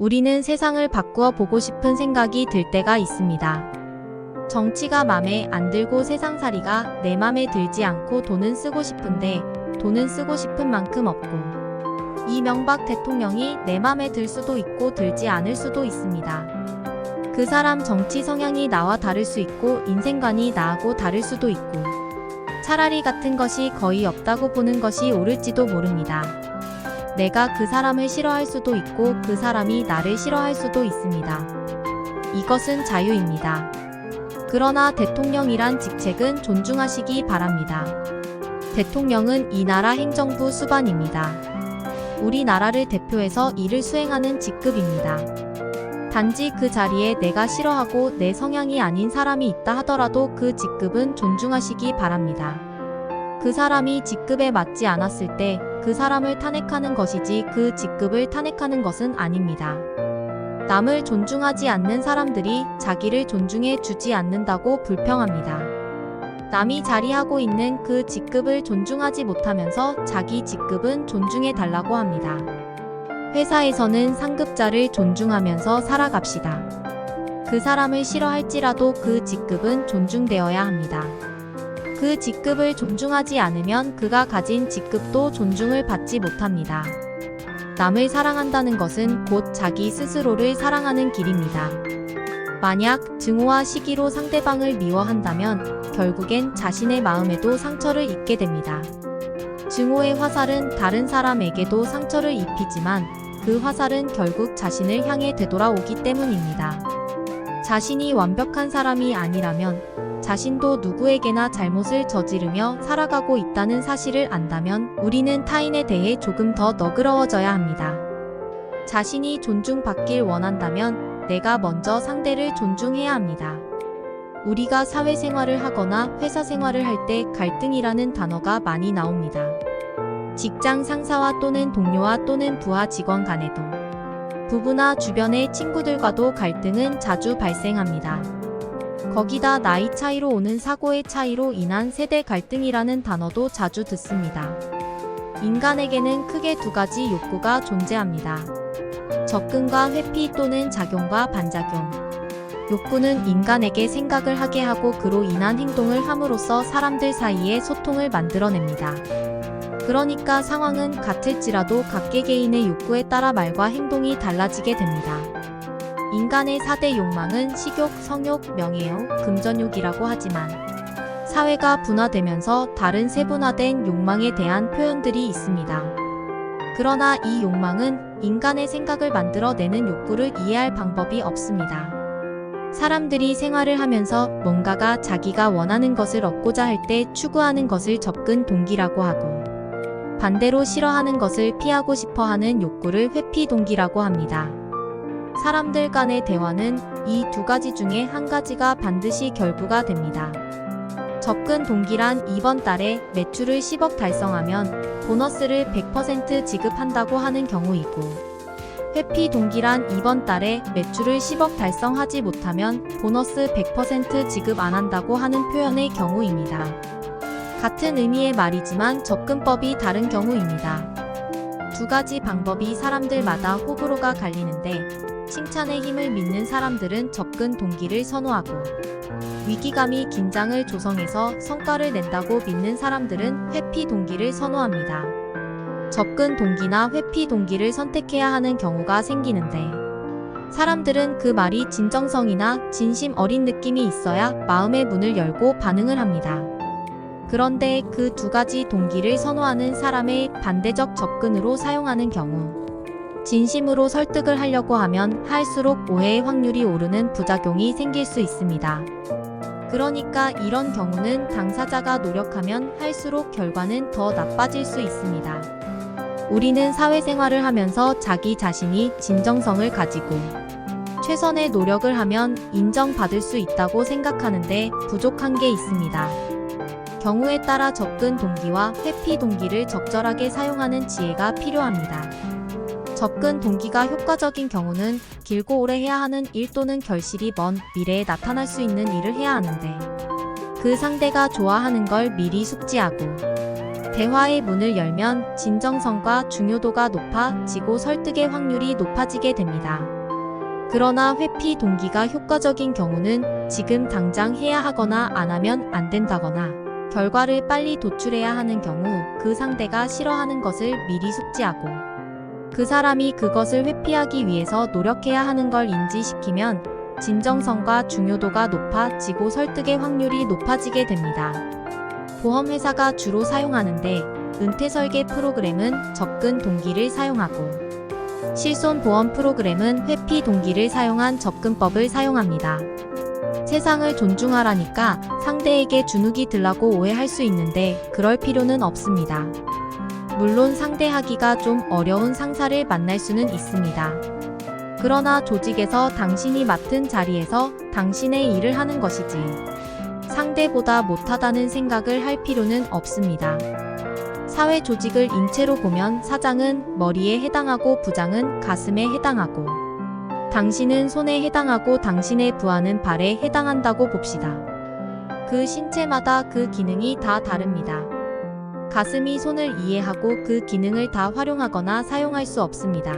우리는 세상을 바꾸어 보고 싶은 생각이 들 때가 있습니다. 정치가 맘에 안 들고 세상살이가 내 맘에 들지 않고 돈은 쓰고 싶은데 돈은 쓰고 싶은 만큼 없고, 이명박 대통령이 내 맘에 들 수도 있고 들지 않을 수도 있습니다. 그 사람 정치 성향이 나와 다를 수 있고 인생관이 나하고 다를 수도 있고, 차라리 같은 것이 거의 없다고 보는 것이 옳을지도 모릅니다. 내가 그 사람을 싫어할 수도 있고 그 사람이 나를 싫어할 수도 있습니다. 이것은 자유입니다. 그러나 대통령이란 직책은 존중하시기 바랍니다. 대통령은 이 나라 행정부 수반입니다. 우리나라를 대표해서 일을 수행하는 직급입니다. 단지 그 자리에 내가 싫어하고 내 성향이 아닌 사람이 있다 하더라도 그 직급은 존중하시기 바랍니다. 그 사람이 직급에 맞지 않았을 때 그 사람을 탄핵하는 것이지 그 직급을 탄핵하는 것은 아닙니다. 남을 존중하지 않는 사람들이 자기를 존중해 주지 않는다고 불평합니다. 남이 자리하고 있는 그 직급을 존중하지 못하면서 자기 직급은 존중해 달라고 합니다. 회사에서는 상급자를 존중하면서 살아갑시다. 그 사람을 싫어할지라도 그 직급은 존중되어야 합니다. 그 직급을 존중하지 않으면 그가 가진 직급도 존중을 받지 못합니다. 남을 사랑한다는 것은 곧 자기 스스로를 사랑하는 길입니다. 만약 증오와 시기로 상대방을 미워한다면 결국엔 자신의 마음에도 상처를 입게 됩니다. 증오의 화살은 다른 사람에게도 상처를 입히지만 그 화살은 결국 자신을 향해 되돌아오기 때문입니다. 자신이 완벽한 사람이 아니라면, 자신도 누구에게나 잘못을 저지르며 살아가고 있다는 사실을 안다면 우리는 타인에 대해 조금 더 너그러워져야 합니다. 자신이 존중받길 원한다면 내가 먼저 상대를 존중해야 합니다. 우리가 사회생활을 하거나 회사 생활을 할 때 갈등이라는 단어가 많이 나옵니다. 직장 상사와 또는 동료와 또는 부하 직원 간에도, 부부나 주변의 친구들과도 갈등은 자주 발생합니다. 거기다 나이 차이로 오는 사고의 차이로 인한 세대 갈등이라는 단어도 자주 듣습니다. 인간에게는 크게 두 가지 욕구가 존재합니다. 접근과 회피 또는 작용과 반작용. 욕구는 인간에게 생각을 하게 하고 그로 인한 행동을 함으로써 사람들 사이에 소통을 만들어냅니다. 그러니까 상황은 같을지라도 각계 개인의 욕구에 따라 말과 행동이 달라지게 됩니다. 인간의 4대 욕망은 식욕, 성욕, 명예욕, 금전욕이라고 하지만 사회가 분화되면서 다른 세분화된 욕망에 대한 표현들이 있습니다. 그러나 이 욕망은 인간의 생각을 만들어내는 욕구를 이해할 방법이 없습니다. 사람들이 생활을 하면서 뭔가가 자기가 원하는 것을 얻고자 할 때 추구하는 것을 접근 동기라고 하고, 반대로 싫어하는 것을 피하고 싶어하는 욕구를 회피 동기라고 합니다. 사람들 간의 대화는 이 두 가지 중에 한 가지가 반드시 결부가 됩니다. 접근 동기란 이번 달에 매출을 10억 달성하면 보너스를 100% 지급한다고 하는 경우이고, 회피 동기란 이번 달에 매출을 10억 달성하지 못하면 보너스 100% 지급 안 한다고 하는 표현의 경우입니다. 같은 의미의 말이지만 접근법이 다른 경우입니다. 두 가지 방법이 사람들마다 호불호가 갈리는데, 칭찬의 힘을 믿는 사람들은 접근 동기를 선호하고, 위기감이 긴장을 조성해서 성과를 낸다고 믿는 사람들은 회피 동기를 선호합니다. 접근 동기나 회피 동기를 선택해야 하는 경우가 생기는데, 사람들은 그 말이 진정성이나 진심 어린 느낌이 있어야 마음의 문을 열고 반응을 합니다. 그런데 그 두 가지 동기를 선호하는 사람의 반대적 접근으로 사용하는 경우, 진심으로 설득을 하려고 하면 할수록 오해의 확률이 오르는 부작용이 생길 수 있습니다. 그러니까 이런 경우는 당사자가 노력하면 할수록 결과는 더 나빠질 수 있습니다. 우리는 사회생활을 하면서 자기 자신이 진정성을 가지고 최선의 노력을 하면 인정받을 수 있다고 생각하는데 부족한 게 있습니다. 경우에 따라 접근 동기와 회피 동기를 적절하게 사용하는 지혜가 필요합니다. 접근 동기가 효과적인 경우는 길고 오래 해야 하는 일 또는 결실이 먼 미래에 나타날 수 있는 일을 해야 하는데, 그 상대가 좋아하는 걸 미리 숙지하고 대화의 문을 열면 진정성과 중요도가 높아지고 설득의 확률이 높아지게 됩니다. 그러나 회피 동기가 효과적인 경우는 지금 당장 해야 하거나 안 하면 안 된다거나 결과를 빨리 도출해야 하는 경우 그 상대가 싫어하는 것을 미리 숙지하고 그 사람이 그것을 회피하기 위해서 노력해야 하는 걸 인지시키면 진정성과 중요도가 높아지고 설득의 확률이 높아지게 됩니다. 보험회사가 주로 사용하는데 은퇴 설계 프로그램은 접근 동기를 사용하고 실손 보험 프로그램은 회피 동기를 사용한 접근법을 사용합니다. 세상을 존중하라니까 상대에게 주눅이 들라고 오해할 수 있는데 그럴 필요는 없습니다. 물론 상대하기가 좀 어려운 상사를 만날 수는 있습니다. 그러나 조직에서 당신이 맡은 자리에서 당신의 일을 하는 것이지 상대보다 못하다는 생각을 할 필요는 없습니다. 사회 조직을 인체로 보면 사장은 머리에 해당하고 부장은 가슴에 해당하고 당신은 손에 해당하고 당신의 부하는 발에 해당한다고 봅시다. 그 신체마다 그 기능이 다 다릅니다. 가슴이 손을 이해하고 그 기능을 다 활용하거나 사용할 수 없습니다.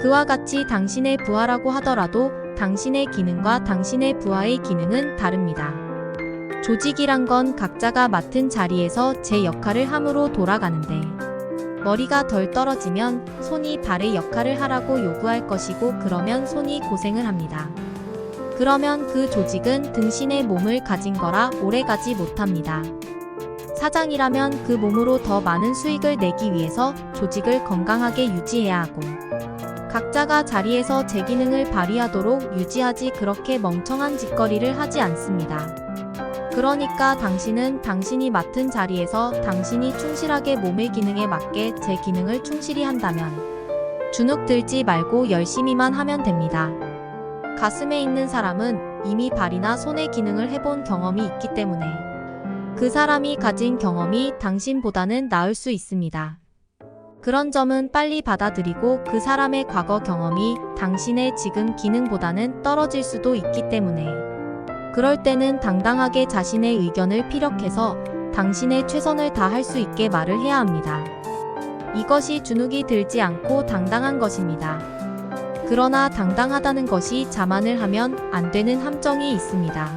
그와 같이 당신의 부하라고 하더라도 당신의 기능과 당신의 부하의 기능은 다릅니다. 조직이란 건 각자가 맡은 자리에서 제 역할을 함으로 돌아가는데 머리가 덜 떨어지면 손이 발의 역할을 하라고 요구할 것이고 그러면 손이 고생을 합니다. 그러면 그 조직은 등신의 몸을 가진 거라 오래가지 못합니다. 사장이라면 그 몸으로 더 많은 수익을 내기 위해서 조직을 건강하게 유지해야 하고 각자가 자리에서 제 기능을 발휘하도록 유지하지 그렇게 멍청한 짓거리를 하지 않습니다. 그러니까 당신은 당신이 맡은 자리에서 당신이 충실하게 몸의 기능에 맞게 제 기능을 충실히 한다면 주눅 들지 말고 열심히만 하면 됩니다. 가슴에 있는 사람은 이미 발이나 손의 기능을 해본 경험이 있기 때문에 그 사람이 가진 경험이 당신보다는 나을 수 있습니다. 그런 점은 빨리 받아들이고 그 사람의 과거 경험이 당신의 지금 기능보다는 떨어질 수도 있기 때문에 그럴 때는 당당하게 자신의 의견을 피력해서 당신의 최선을 다할 수 있게 말을 해야 합니다. 이것이 주눅이 들지 않고 당당한 것입니다. 그러나 당당하다는 것이 자만을 하면 안 되는 함정이 있습니다.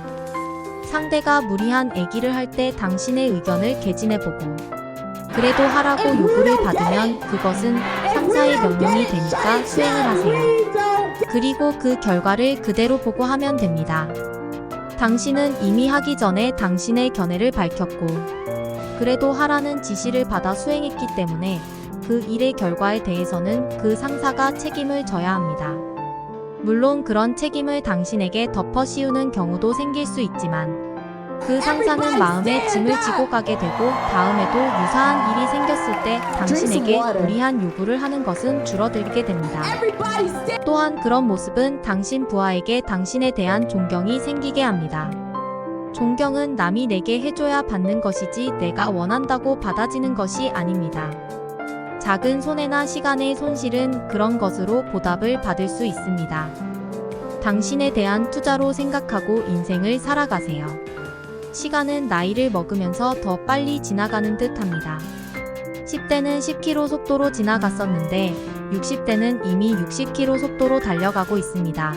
상대가 무리한 애기를 할 때 당신의 의견을 개진해보고 그래도 하라고 요구를 받으면 그것은 상사의 명령이 되니까 수행을 하세요. 그리고 그 결과를 그대로 보고하면 됩니다. 당신은 이미 하기 전에 당신의 견해를 밝혔고 그래도 하라는 지시를 받아 수행했기 때문에 그 일의 결과에 대해서는 그 상사가 책임을 져야 합니다. 물론 그런 책임을 당신에게 덮어 씌우는 경우도 생길 수 있지만 그 상사는 마음에 짐을 지고 가게 되고 다음에도 유사한 일이 생겼을 때 당신에게 무리한 요구를 하는 것은 줄어들게 됩니다. 또한 그런 모습은 당신 부하에게 당신에 대한 존경이 생기게 합니다. 존경은 남이 내게 해줘야 받는 것이지 내가 원한다고 받아지는 것이 아닙니다. 작은 손해나 시간의 손실은 그런 것으로 보답을 받을 수 있습니다. 당신에 대한 투자로 생각하고 인생을 살아가세요. 시간은 나이를 먹으면서 더 빨리 지나가는 듯 합니다. 10대는 10km 속도로 지나갔었는데 60대는 이미 60km 속도로 달려가고 있습니다.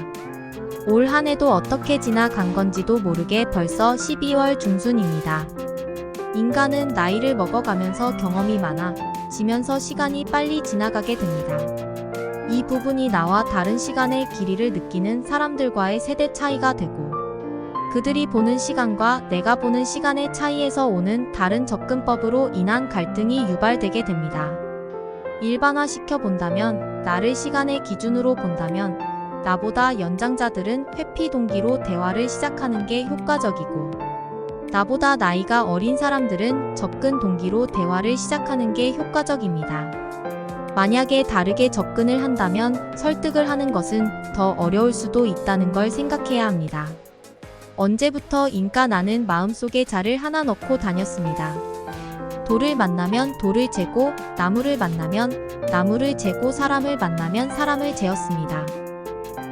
올 한 해도 어떻게 지나간 건지도 모르게 벌써 12월 중순입니다. 인간은 나이를 먹어가면서 경험이 많아지면서 시간이 빨리 지나가게 됩니다. 이 부분이 나와 다른 시간의 길이를 느끼는 사람들과의 세대 차이가 되고 그들이 보는 시간과 내가 보는 시간의 차이에서 오는 다른 접근법으로 인한 갈등이 유발되게 됩니다. 일반화시켜 본다면, 나를 시간의 기준으로 본다면 나보다 연장자들은 회피 동기로 대화를 시작하는 게 효과적이고 나보다 나이가 어린 사람들은 접근 동기로 대화를 시작하는 게 효과적입니다. 만약에 다르게 접근을 한다면 설득을 하는 것은 더 어려울 수도 있다는 걸 생각해야 합니다. 언제부터인가 나는 마음속에 자를 하나 넣고 다녔습니다. 돌을 만나면 돌을 재고 나무를 만나면 나무를 재고 사람을 만나면 사람을 재었습니다.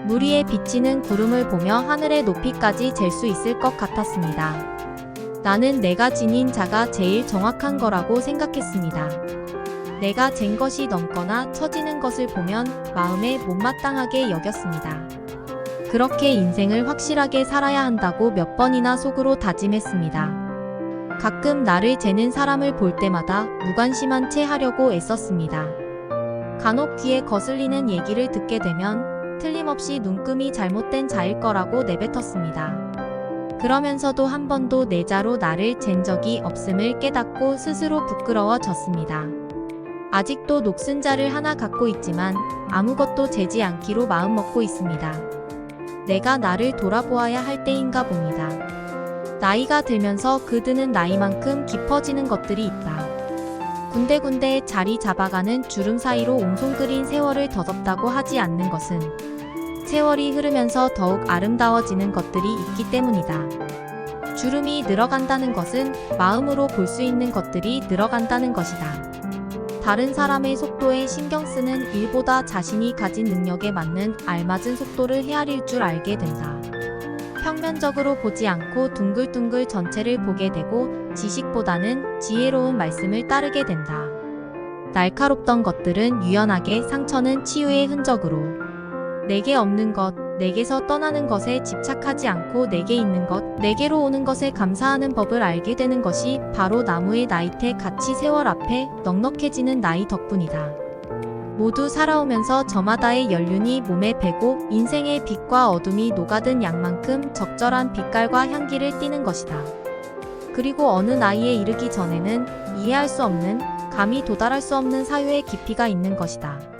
물 위에 비치는 구름을 보며 하늘의 높이까지 잴 수 있을 것 같았습니다. 나는 내가 지닌 자가 제일 정확한 거라고 생각했습니다. 내가 잰 것이 넘거나 처지는 것을 보면 마음에 못마땅하게 여겼습니다. 그렇게 인생을 확실하게 살아야 한다고 몇 번이나 속으로 다짐했습니다. 가끔 나를 재는 사람을 볼 때마다 무관심한 채 하려고 애썼습니다. 간혹 귀에 거슬리는 얘기를 듣게 되면 틀림없이 눈금이 잘못된 자일 거라고 내뱉었습니다. 그러면서도 한 번도 내 자로 나를 잰 적이 없음을 깨닫고 스스로 부끄러워졌습니다. 아직도 녹슨 자를 하나 갖고 있지만 아무것도 재지 않기로 마음먹고 있습니다. 내가 나를 돌아보아야 할 때인가 봅니다. 나이가 들면서 그 드는 나이만큼 깊어지는 것들이 있다. 군데군데 자리 잡아가는 주름 사이로 옹송그린 세월을 더덥다고 하지 않는 것은 세월이 흐르면서 더욱 아름다워지는 것들이 있기 때문이다. 주름이 늘어간다는 것은 마음으로 볼 수 있는 것들이 늘어간다는 것이다. 다른 사람의 속도에 신경 쓰는 일보다 자신이 가진 능력에 맞는 알맞은 속도를 헤아릴 줄 알게 된다. 평면적으로 보지 않고 둥글둥글 전체를 보게 되고 지식보다는 지혜로운 말씀을 따르게 된다. 날카롭던 것들은 유연하게, 상처는 치유의 흔적으로. 내게 없는 것, 내게서 떠나는 것에 집착하지 않고 내게 있는 것, 내게로 오는 것에 감사하는 법을 알게 되는 것이 바로 나무의 나이테 같이 세월 앞에 넉넉해지는 나이 덕분이다. 모두 살아오면서 저마다의 연륜이 몸에 배고 인생의 빛과 어둠이 녹아든 양만큼 적절한 빛깔과 향기를 띠는 것이다. 그리고 어느 나이에 이르기 전에는 이해할 수 없는, 감히 도달할 수 없는 사유의 깊이가 있는 것이다.